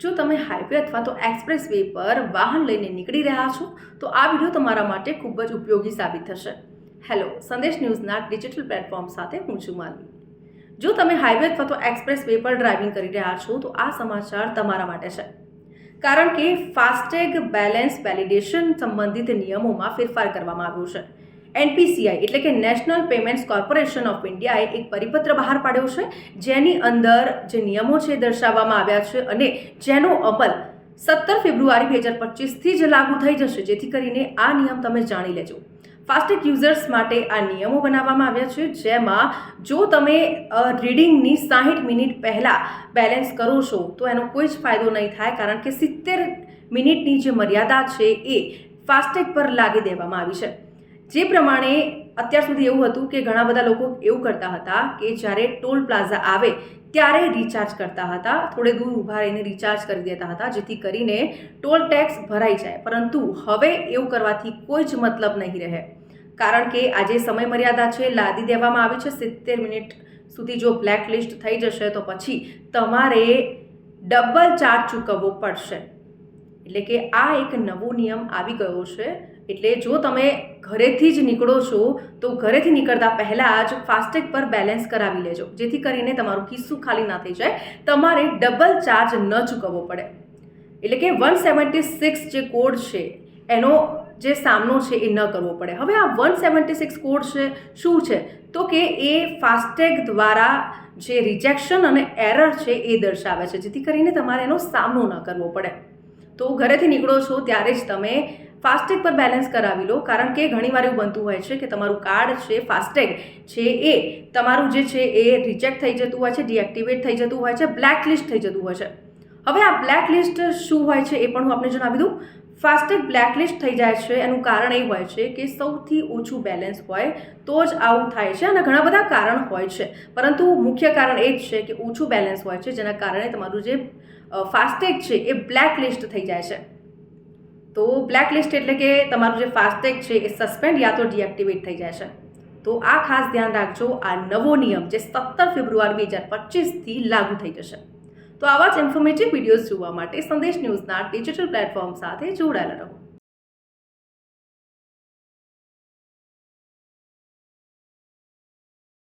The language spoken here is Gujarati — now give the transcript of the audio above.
જો તમે હાઈવે અથવા તો એક્સપ્રેસ વે પર વાહન લઈને નીકળી રહ્યા છો તો આ વિડીયો તમારા માટે ખૂબ જ ઉપયોગી સાબિત થશે. હેલો, સંદેશ ન્યૂઝના ડિજિટલ પ્લેટફોર્મ સાથે હું છું માલવી. જો તમે હાઈવે અથવા તો એક્સપ્રેસ વે પર ડ્રાઇવિંગ કરી રહ્યા છો તો આ સમાચાર તમારા માટે છે, કારણ કે ફાસ્ટેગ બેલેન્સ વેલિડેશન સંબંધિત નિયમોમાં ફેરફાર કરવામાં આવ્યો છે. NPCI એટલે કે નેશનલ પેમેન્ટ્સ કોર્પોરેશન ઓફ ઇન્ડિયાએ એક પરિપત્ર બહાર પાડ્યો છે, જેની અંદર જે નિયમો છે દર્શાવવામાં આવ્યા છે અને જેનો અમલ 17 ફેબ્રુઆરી 2025થી જ લાગુ થઈ જશે, જેથી કરીને આ નિયમ તમે જાણી લેજો. ફાસ્ટેગ યુઝર્સ માટે આ નિયમો બનાવવામાં આવ્યા છે, જેમાં જો તમે રીડિંગની 60 મિનિટ પહેલાં બેલેન્સ કરો છો તો એનો કોઈ જ ફાયદો નહીં થાય, કારણ કે 70 મિનિટની જે મર્યાદા છે એ ફાસ્ટેગ પર લાગી દેવામાં આવી છે. જે પ્રમાણે અત્યાર સુધી એવું હતું કે ઘણા બધા લોકો એવું કરતા હતા કે જ્યારે ટોલ પ્લાઝા આવે ત્યારે રિચાર્જ કરતા હતા, થોડે દૂર ઊભા રહીને રિચાર્જ કરી દેતા હતા, જેથી કરીને ટોલ ટેક્સ ભરાઈ જાય. પરંતુ હવે એવું કરવાથી કોઈ જ મતલબ નહીં રહે, કારણ કે આજે સમય મર્યાદા છે લાદી દેવામાં આવી છે. 70 મિનિટ સુધી જો બ્લેક લિસ્ટ થઈ જશે તો પછી તમારે ડબલ ચાર્જ ચૂકવવો પડશે. એટલે કે આ એક નવો નિયમ આવી ગયો છે. એટલે જો તમે ઘરેથી જ નીકળો છો તો ઘરેથી નીકળતા પહેલાં જ ફાસ્ટેગ પર બેલેન્સ કરાવી લેજો, જેથી કરીને તમારું ખિસ્સું ખાલી ના થઈ જાય, તમારે ડબલ ચાર્જ ન ચૂકવવો પડે. એટલે કે 176 જે કોડ છે એનો જે સામનો છે એ ન કરવો પડે. હવે આ 176 કોડ છે શું છે તો કે એ ફાસ્ટેગ દ્વારા જે રિજેક્શન અને એરર છે એ દર્શાવે છે, જેથી કરીને તમારે એનો સામનો ન કરવો પડે. તો ઘરેથી નીકળો છો ત્યારે જ તમે ફાસ્ટેગ પર બેલેન્સ કરાવી લો, કારણ કે ઘણીવાર એવું બનતું હોય છે કે તમારું કાર્ડ છે ફાસ્ટેગ છે એ તમારું જે છે એ રિજેક્ટ થઈ જતું હોય છે, ડીએક્ટિવેટ થઈ જતું હોય છે, બ્લેક લિસ્ટ થઈ જતું હોય છે. હવે આ બ્લેક લિસ્ટ શું હોય છે એ પણ હું આપને જણાવી દઉં. ફાસ્ટેગ બ્લેક લિસ્ટ થઈ જાય છે એનું કારણ એ હોય છે કે સૌથી ઓછું બેલેન્સ હોય તો જ આવું થાય છે, અને ઘણા બધા કારણ હોય છે, પરંતુ મુખ્ય કારણ એ જ છે કે ઓછું બેલેન્સ હોય છે, જેના કારણે તમારું જે ફાસ્ટેગ છે એ બ્લેક લિસ્ટ થઈ જાય છે. તો બ્લેક લિસ્ટ એટલે કે તમારું જે ફાસ્ટેગ છે એ સસ્પેન્ડ યા તો ડીએક્ટિવેટ થઈ જાય છે. તો આ ખાસ ધ્યાન રાખજો. આ નવો નિયમ જે 17 ફેબ્રુઆરી 2025થી લાગુ થઈ જશે. તો આવા જ ઇન્ફોર્મેટિવ વિડીયોઝ જોવા માટે સંદેશ ન્યૂઝના ડિજિટલ પ્લેટફોર્મ સાથે જોડાયેલા રહો.